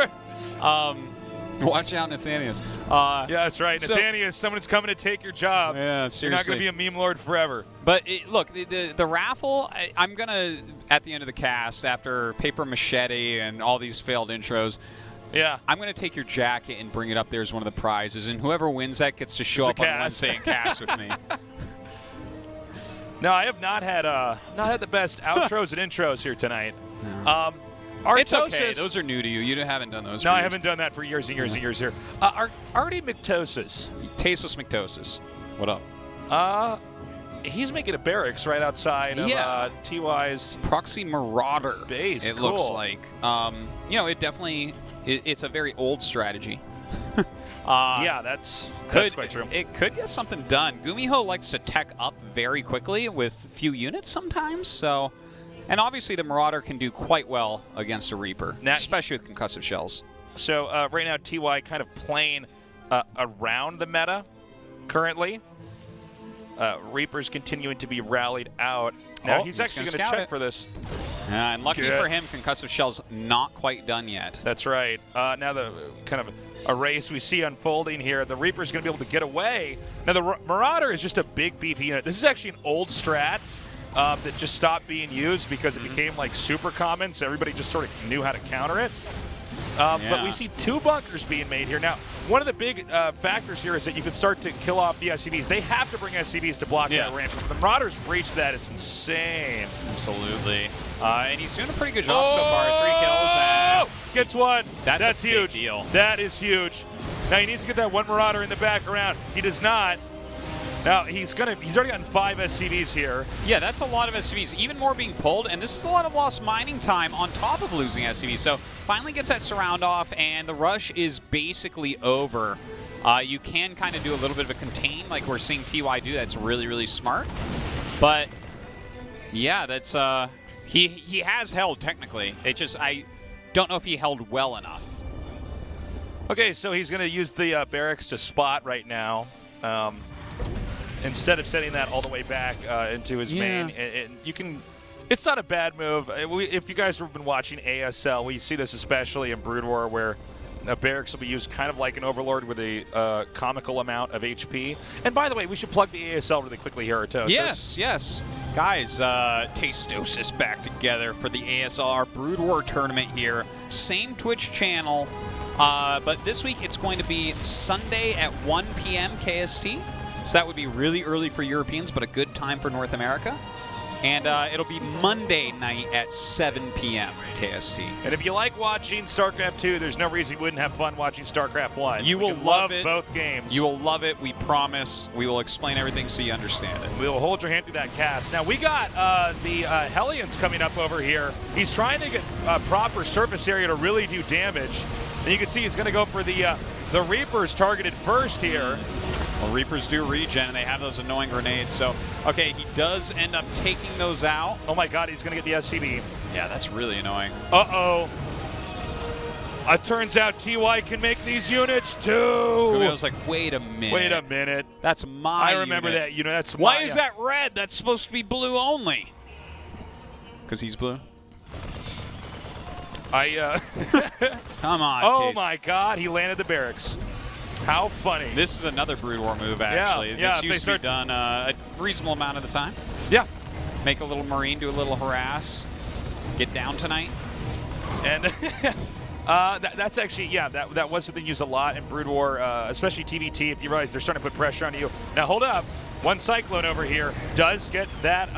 watch out, Nathanius. Yeah, that's right. So, Nathanius, someone's coming to take your job. Yeah, seriously. You're not going to be a meme lord forever. But look, the raffle, I'm going to, at the end of the cast, after Paper Machete and all these failed intros, yeah, I'm going to take your jacket and bring it up there as one of the prizes, and whoever wins that gets to show up on Wednesday and cast with me. No, I have not had the best outros and intros here tonight. No. It's okay. Those are new to you. You haven't done those. No, I haven't done that for years and years and years here. Artie McTosis. Tasteless McTosis. What up? He's making a barracks right outside of TY's Proxy Marauder base. It looks like. It definitely it's a very old strategy. Yeah, that's quite true. It could get something done. Gumiho likes to tech up very quickly with few units sometimes, so. And obviously the Marauder can do quite well against a Reaper, especially with concussive shells. So right now TY kind of playing around the meta currently. Reaper's continuing to be rallied out. Now he's actually going to check for this. And lucky for him, concussive shell's not quite done yet. That's right. Now the kind of a race we see unfolding here. The Reaper's going to be able to get away. Now the Marauder is just a big beefy unit. This is actually an old strat that just stopped being used because it became like super common, so everybody just sort of knew how to counter it. But we see 2 bunkers being made here. Now, one of the big factors here is that you can start to kill off the SCVs. They have to bring SCVs to block that ranch. If the Marauders breach that, it's insane. Absolutely. And he's doing a pretty good job so far. 3 kills. And gets one. That's a huge. Big deal. That is huge. Now he needs to get that one Marauder in the background. He does not. Now he's already gotten 5 SCVs here. Yeah, that's a lot of SCVs. Even more being pulled, and this is a lot of lost mining time on top of losing SCVs. So finally gets that surround off, and the rush is basically over. You can kind of do a little bit of a contain, like we're seeing TY do. That's really, really smart. But yeah, that's he has held technically. It just I don't know if he held well enough. Okay, so he's going to use the barracks to spot right now. Instead of setting that all the way back into his main, and you can. It's not a bad move. If you guys have been watching ASL, we see this especially in Brood War, where a barracks will be used kind of like an Overlord with a comical amount of HP. And by the way, we should plug the ASL really quickly here, Artosis. Yes. Guys, Tastosis back together for the ASL Brood War tournament here. Same Twitch channel, but this week it's going to be Sunday at 1 p.m. KST. So that would be really early for Europeans, but a good time for North America. And it'll be Monday night at 7 p.m. KST. And if you like watching StarCraft 2, there's no reason you wouldn't have fun watching StarCraft 1. You will love it. Both games. You will love it. We promise. We will explain everything so you understand it. We will hold your hand through that cast. Now, we got the Hellions coming up over here. He's trying to get proper surface area to really do damage. And you can see he's going to go for the Reapers targeted first here. Well, Reapers do regen, and they have those annoying grenades. So, okay, he does end up taking those out. Oh, my God, he's going to get the SCV. Yeah, that's really annoying. Uh-oh. It turns out TY can make these units, too. I was like, wait a minute. Wait a minute. That's my I remember unit. that. You know, that's Why is that red? That's supposed to be blue only. Because he's blue? Come on, Oh, my God, he landed the barracks. How funny. This is another Brood War move, actually. Yeah, this used to be done a reasonable amount of the time. Yeah. Make a little Marine, do a little harass, get down tonight. And that's actually, that was something used a lot in Brood War, especially TVT, if you realize they're starting to put pressure on you. Now, hold up. One Cyclone over here does get that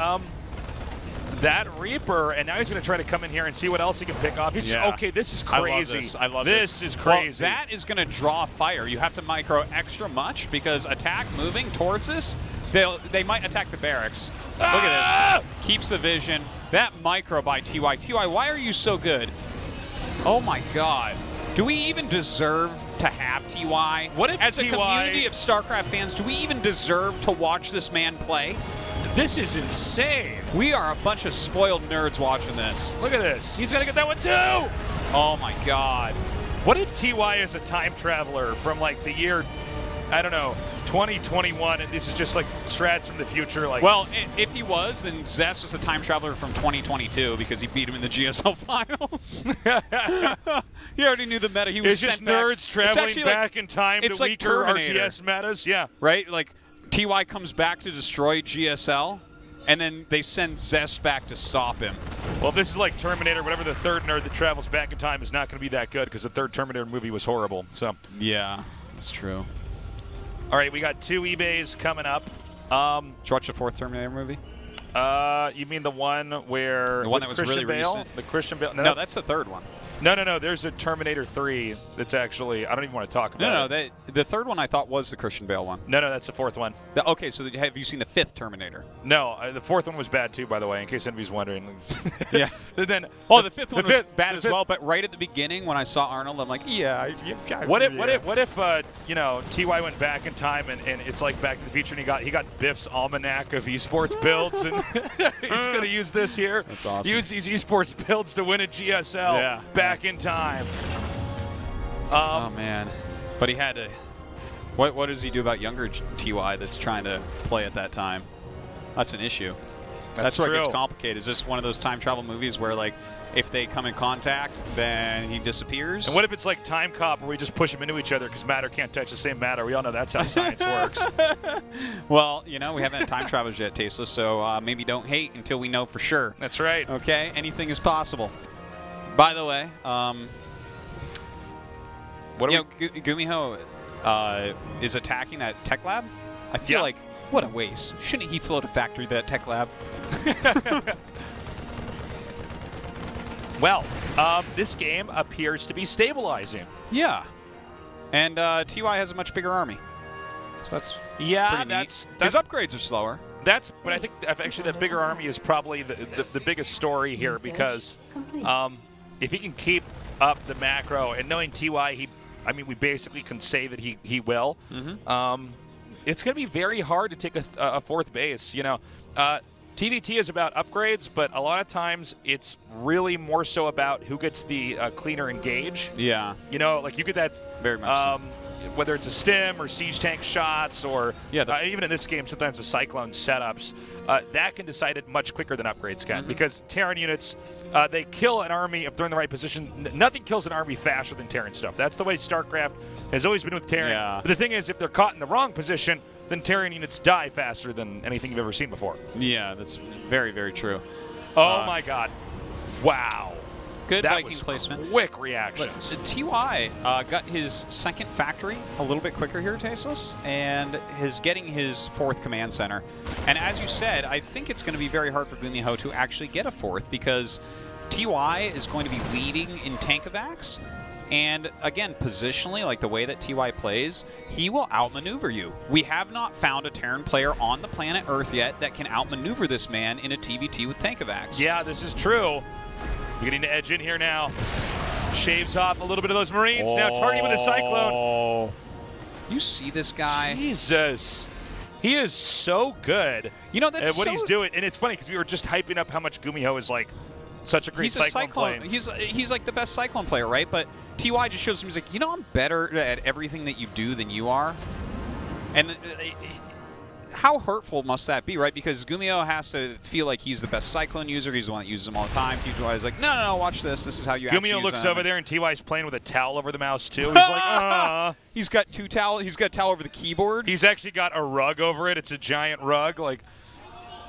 Reaper, and now he's going to try to come in here and see what else he can pick off. He's okay, this is crazy. I love this. This is crazy. Well, that is going to draw fire. You have to micro extra much because attack moving towards this, they might attack the barracks. Look at this. Keeps the vision. That micro by TY. TY, why are you so good? Oh, my God. Do we even deserve to have TY? What if As TY, a community of StarCraft fans, do we even deserve to watch this man play? This is insane. We are a bunch of spoiled nerds watching this. Look at this. He's going to get that one too. Oh my God. What if TY is a time traveler from like the year, I don't know, 2021, and this is just like strats from the future? Like, well, if he was, then Zest was a time traveler from 2022 because he beat him in the GSL finals. He already knew the meta. He was it's just sent back. nerds traveling back in time to like weaker Terminator. RTS metas. Yeah. Right? Like, TY comes back to destroy GSL, and then they send Zest back to stop him. Well, this is like Terminator. Whatever the third nerd that travels back in time is not going to be that good because the third Terminator movie was horrible. So yeah, that's true. All right, we got 2 eBays coming up. Did you watch the 4th Terminator movie? You mean the one where the one that was Christian really Bale? recent? The Christian Bale? No, that's the 3rd one. No. There's a Terminator 3 that's actually, I don't even want to talk about it. No, the 3rd one I thought was the Christian Bale one. No, that's the 4th one. Okay, so have you seen the 5th Terminator? No, the 4th one was bad too, by the way, in case anybody's wondering. Yeah. Then, the 5th one was bad as well, but right at the beginning when I saw Arnold, I'm like, yeah. What if TY went back in time and it's like Back to the Future and he got Biff's almanac of esports builds and he's going to use this here. That's awesome. Use these esports builds to win a GSL back in time. Oh man, but he had to. What does he do about younger TY that's trying to play at that time? That's an issue. That's where it gets complicated. Is this one of those time travel movies where like if they come in contact, then he disappears? And what if it's like Time Cop where we just push them into each other because matter can't touch the same matter? We all know that's how science works. Well, we haven't had time travelers yet, Tasteless, so maybe don't hate until we know for sure. That's right. Okay, anything is possible. By the way, Gumiho is attacking that tech lab. I feel like, what a waste. Shouldn't he float a factory to that tech lab? Well, this game appears to be stabilizing. Yeah. And TY has a much bigger army. So that's pretty neat. His upgrades are slower. But I think actually that bigger army is probably the biggest story here because if he can keep up the macro and knowing TY, we basically can say that he will. Mm-hmm. It's going to be very hard to take a 4th base. TVT is about upgrades, but a lot of times it's really more so about who gets the cleaner engage. Yeah. Like you get that very much so. Whether it's a stim or siege tank shots or even in this game, sometimes the Cyclone setups, that can decide it much quicker than upgrades can because Terran units, they kill an army if they're in the right position. Nothing kills an army faster than Terran stuff. That's the way StarCraft has always been with Terran. Yeah. But the thing is, if they're caught in the wrong position, then Terran units die faster than anything you've ever seen before. Yeah, that's very, very true. Oh my God. Wow. Good that Viking was placement. Quick reactions. But TY got his 2nd factory a little bit quicker here, Tasteless, and is getting his 4th command center. And as you said, I think it's going to be very hard for Gumiho to actually get a 4th because TY is going to be leading in tank-evacs. And again, positionally, like the way that TY plays, he will outmaneuver you. We have not found a Terran player on the planet Earth yet that can outmaneuver this man in a TVT with tank-evacs. Yeah, this is true. Beginning to edge in here now. Shaves off a little bit of those Marines. Now targeting with a Cyclone. You see this guy? Jesus. He is so good that's at what he's doing. And it's funny because we were just hyping up how much Gumiho is like such a great Cyclone player. He's like the best Cyclone player, right? But TY just shows him, he's like, I'm better at everything that you do than you are. And how hurtful must that be, right? Because Gumiho has to feel like he's the best Cyclone user. He's the one that uses them all the time. TY is like, no, watch this. This is how you actually use them. Gumiho looks over there, and TY's playing with a towel over the mouse, too. He's like, He's got 2 towels. He's got a towel over the keyboard. He's actually got a rug over it. It's a giant rug. Like,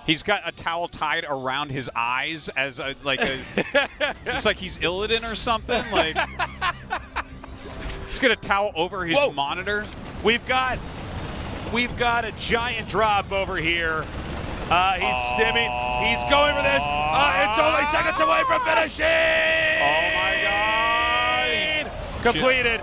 he's got a towel tied around his eyes as it's like he's Illidan or something. Like, he's got a towel over his monitor. We've got a giant drop over here. He's stimming. He's going for this. It's only seconds away from finishing. Oh my God! Completed.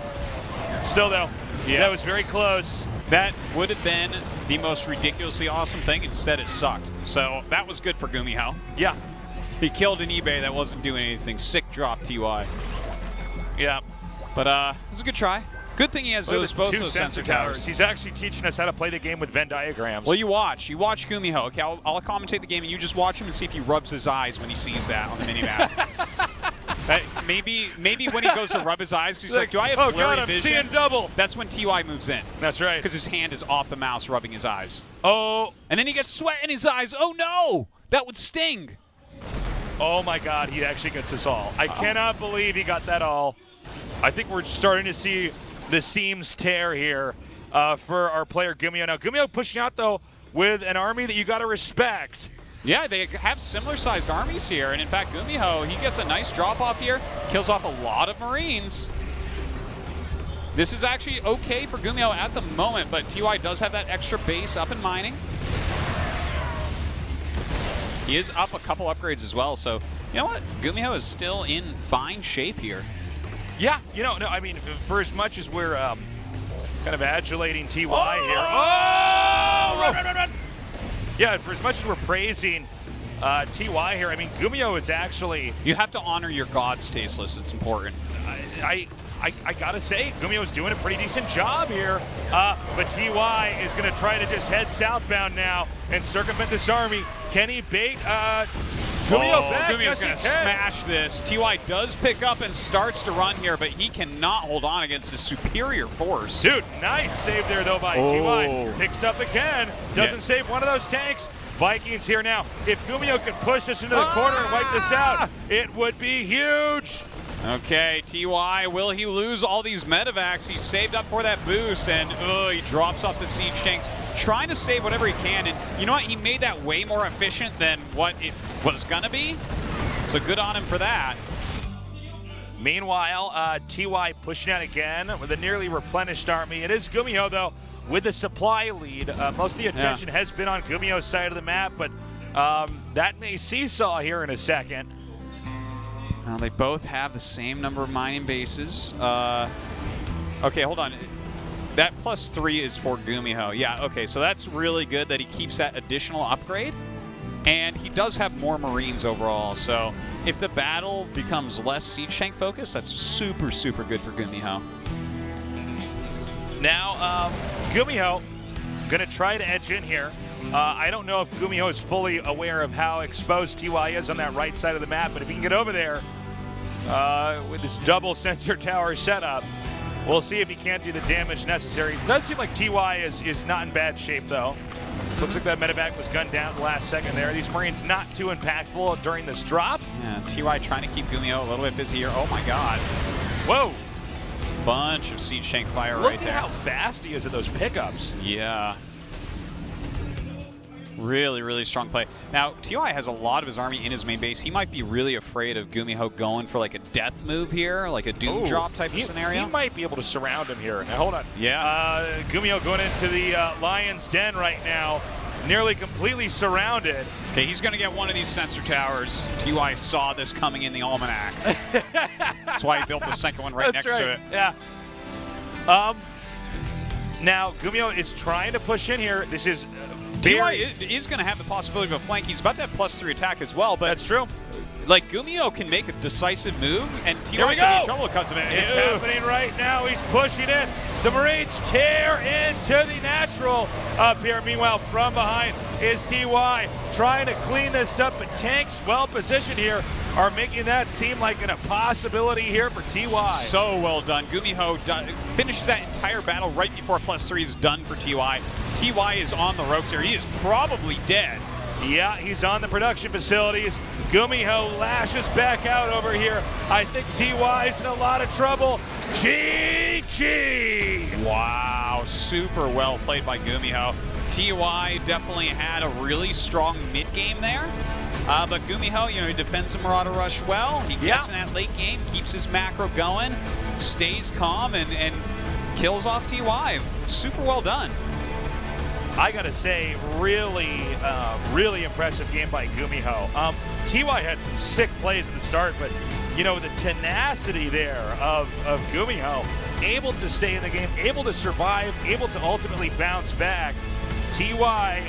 Still though, that was very close. That would have been the most ridiculously awesome thing. Instead, it sucked. So that was good for Gumiho. Yeah. He killed an eBay that wasn't doing anything. Sick drop, TY. Yeah. But it was a good try. Good thing he has both those sensor towers. He's actually teaching us how to play the game with Venn diagrams. Well, you watch Gumiho. Okay, I'll commentate the game, and you just watch him and see if he rubs his eyes when he sees that on the minimap. Maybe when he goes to rub his eyes, because he's like, do I have blurry God, I'm vision? seeing double. That's when TY moves in. That's right. Because his hand is off the mouse rubbing his eyes. Oh. And then he gets sweat in his eyes. Oh, no. That would sting. Oh, my God. He actually gets this all. I cannot believe he got that all. I think we're starting to see the seams tear here for our player Gumiho. Now, Gumiho pushing out, though, with an army that you got to respect. Yeah, they have similar-sized armies here, and in fact, Gumiho, he gets a nice drop-off here, kills off a lot of Marines. This is actually okay for Gumiho at the moment, but TY does have that extra base up and mining. He is up a couple upgrades as well, so you know what? Gumiho is still in fine shape here. Yeah, I mean, for as much as we're kind of adulating TY here. Oh! Run! Yeah, for as much as we're praising TY here, I mean, Gumiho is actually... You have to honor your gods, Tasteless. It's important. I gotta say, Gumiho's doing a pretty decent job here, but TY is going to try to just head southbound now and circumvent this army. Can he bait Gumiho back? Gumiho's going to smash this. TY does pick up and starts to run here, but he cannot hold on against this superior force. Dude, nice save there, though, by TY. Picks up again. Doesn't save one of those tanks. Vikings here now. If Gumiho could push this into the corner and wipe this out, it would be huge. Okay, TY, will he lose all these medevacs? He's saved up for that boost, and he drops off the siege tanks, trying to save whatever he can. And you know what? He made that way more efficient than what it was going to be. So good on him for that. Meanwhile, TY pushing out again with a nearly replenished army. It is Gumiho, though, with the supply lead. Most of the attention has been on Gumiho's side of the map, but that may seesaw here in a second. Well, they both have the same number of mining bases. Okay, hold on. That +3 is for Gumiho. Yeah, okay, so that's really good that he keeps that additional upgrade. And he does have more Marines overall, so if the battle becomes less siege tank focused, that's super, super good for Gumiho. Now, Gumiho going to try to edge in here. I don't know if Gumiho is fully aware of how exposed TY is on that right side of the map, but if he can get over there with this double sensor tower setup, we'll see if he can't do the damage necessary. It does seem like TY is not in bad shape, though. Looks like that medevac was gunned down at the last second there. These Marines not too impactful during this drop. Yeah, TY trying to keep Gumiho a little bit busy here. Oh, my God. Whoa. Bunch of siege tank fire right there. Look at how fast he is at those pickups. Yeah. Really, really strong play. Now, TY has a lot of his army in his main base. He might be really afraid of Gumiho going for like a death move here, like a doom drop type of scenario. He might be able to surround him here. Now, hold on. Yeah. Gumiho going into the Lion's Den right now, nearly completely surrounded. Okay, he's going to get one of these sensor towers. TY saw this coming in the almanac. That's why he built the second one right next to it. Yeah. Now, Gumiho is trying to push in here. This is... TY is going to have the possibility of a flank. He's about to have +3 attack as well, but... That's true. Like, Gumiho can make a decisive move, and TY can be in trouble because of it. It's happening right now. He's pushing in. The Marines tear into the natural up here. Meanwhile, from behind is TY trying to clean this up, but tanks well positioned here are making that seem like a possibility here for TY. So well done. Gumiho finishes that entire battle right before +3 is done for TY. TY is on the ropes here. He is probably dead. Yeah, he's on the production facilities. Gumiho lashes back out over here. I think TY's in a lot of trouble. GG! Wow, super well played by Gumiho. TY definitely had a really strong mid-game there. But Gumiho, he defends the Marauder Rush well. He gets in that late game, keeps his macro going, stays calm, and kills off TY. Super well done. I gotta say, really impressive game by Gumiho. TY had some sick plays at the start, but the tenacity there of Gumiho, able to stay in the game, able to survive, able to ultimately bounce back. TY,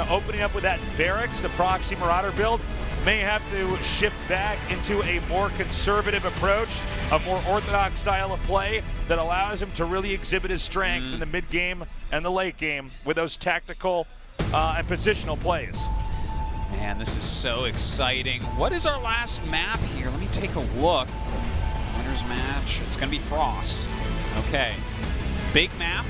opening up with that barracks, the proxy Marauder build, may have to shift back into a more conservative approach, a more orthodox style of play that allows him to really exhibit his strength in the mid-game and the late game with those tactical and positional plays. Man, this is so exciting. What is our last map here? Let me take a look. Winners match. It's going to be Frost. Okay. Big map.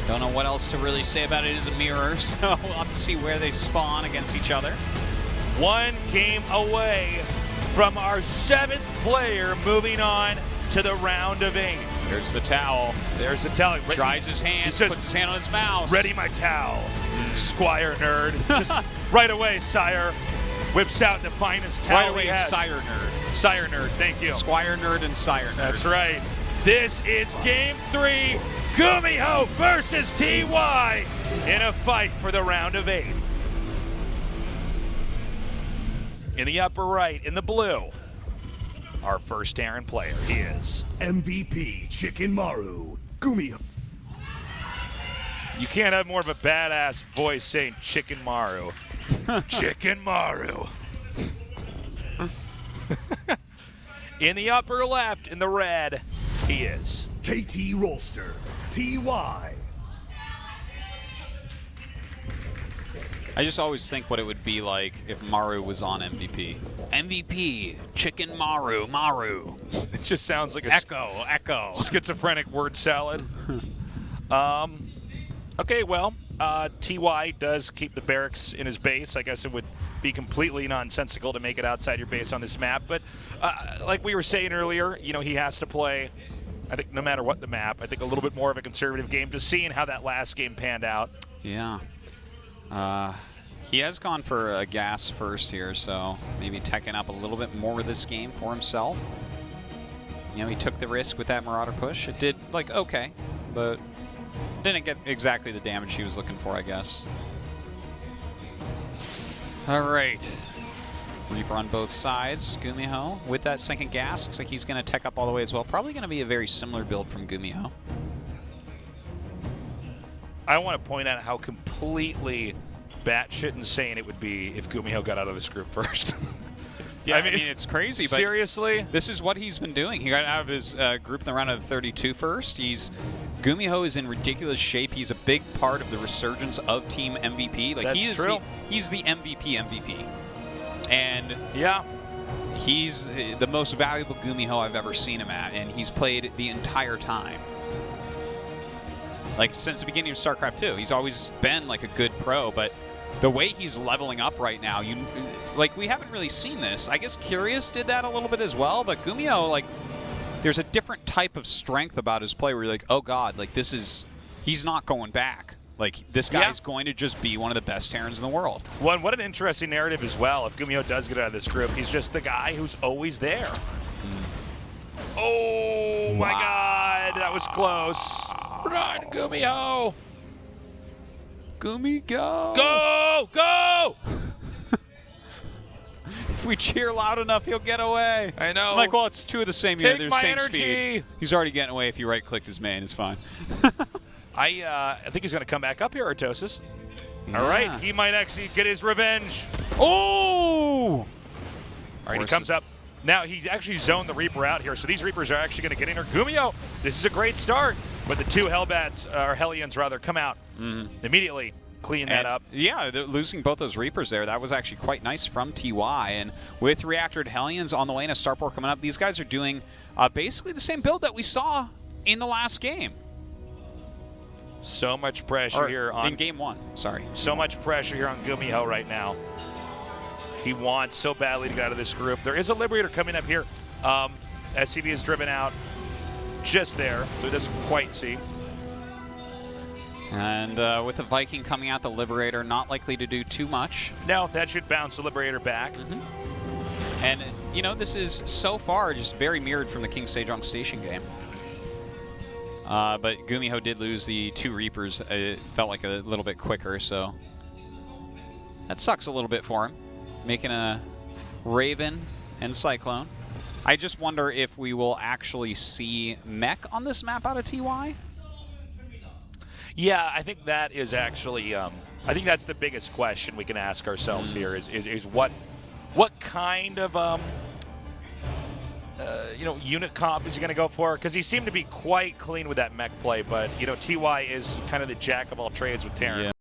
Don't know what else to really say about it. It is a mirror, so we'll have to see where they spawn against each other. One game away from our 7th player moving on to the round of 8. There's the towel. There's the towel. Dries his hands, puts his hand on his mouse. Ready my towel, Squire Nerd. Just right away, Sire. Whips out the finest towel Right away, he has. Sire Nerd. Sire Nerd, thank you. Squire Nerd and Sire Nerd. That's right. This is Game 3, Gumiho versus TY in a fight for the round of 8. In the upper right, in the blue, our first Terran player, he is MVP Chicken Maru, Gumiho. You can't have more of a badass voice saying Chicken Maru. Chicken Maru. In the upper left, in the red, he is KT Rolster, TY. I just always think what it would be like if Maru was on MVP. MVP, Chicken Maru, Maru. It just sounds like a echo. schizophrenic word salad. Okay, well, TY does keep the barracks in his base. I guess it would be completely nonsensical to make it outside your base on this map. But like we were saying earlier, you know, he has to play, I think no matter what the map, I think a little bit more of a conservative game, just seeing how that last game panned out. Yeah. He has gone for a gas first here, so maybe teching up a little bit more this game for himself. You know, he took the risk with that Marauder push. It did, like, okay, but didn't get exactly the damage he was looking for, I guess. All right. Reaper on both sides. Gumiho with that second gas. Looks like he's going to tech up all the way as well. Probably going to be a very similar build from Gumiho. I want to point out how completely batshit insane it would be if Gumiho got out of this group first. Yeah, I mean, it's crazy, but seriously, this is what he's been doing. He got out of his group in the round of 32 first. Gumiho is in ridiculous shape. He's a big part of the resurgence of Team MVP. Like, That's true. He's the MVP. And yeah, he's the most valuable Gumiho I've ever seen him at, and he's played the entire time. Like, since the beginning of StarCraft 2. He's always been like a good pro, but the way he's leveling up right now, we haven't really seen this. I guess Curious did that a little bit as well, but Gumiho, like, there's a different type of strength about his play where you're like, oh god, like, he's not going back. Like, this guy's going to just be one of the best Terrans in the world. Well, what an interesting narrative as well. If Gumiho does get out of this group, he's just the guy who's always there. Oh my god, that was close. Run, Gumiho! Gumi, go! Go! Go! If we cheer loud enough, he'll get away. I know. I'm like, well, it's two of the same Take unit. They're my same energy. speed. He's already getting away if you right-clicked his main. It's fine. I think he's going to come back up here, Artosis. Yeah. All right, he might actually get his revenge. Oh! All right, he comes up. Now, he's actually zoned the Reaper out here, so these Reapers are actually going to get in here. Gumiho, this is a great start. But the two Hellbats, or Hellions rather, come out immediately, clean that up. Yeah, losing both those Reapers there, that was actually quite nice from TY. And with Reactored Hellions on the way and a Starport coming up, these guys are doing basically the same build that we saw in the last game. So much pressure here on... In Game 1, sorry. So much pressure here on Gumiho right now. He wants so badly to get out of this group. There is a Liberator coming up here. SCV is driven out just there, so he doesn't quite see. And with the Viking coming out, the Liberator not likely to do too much. No, that should bounce the Liberator back. And, you know, this is so far just very mirrored from the King Sejong Station game. But Gumiho did lose the two Reapers. It felt like a little bit quicker, so that sucks a little bit for him. Making a Raven and Cyclone. I just wonder if we will actually see mech on this map out of TY. Yeah, I think that is actually I think that's the biggest question we can ask ourselves here is what kind of unit comp is he going to go for? Because he seemed to be quite clean with that mech play, but TY is kind of the jack of all trades with Terran. Yeah.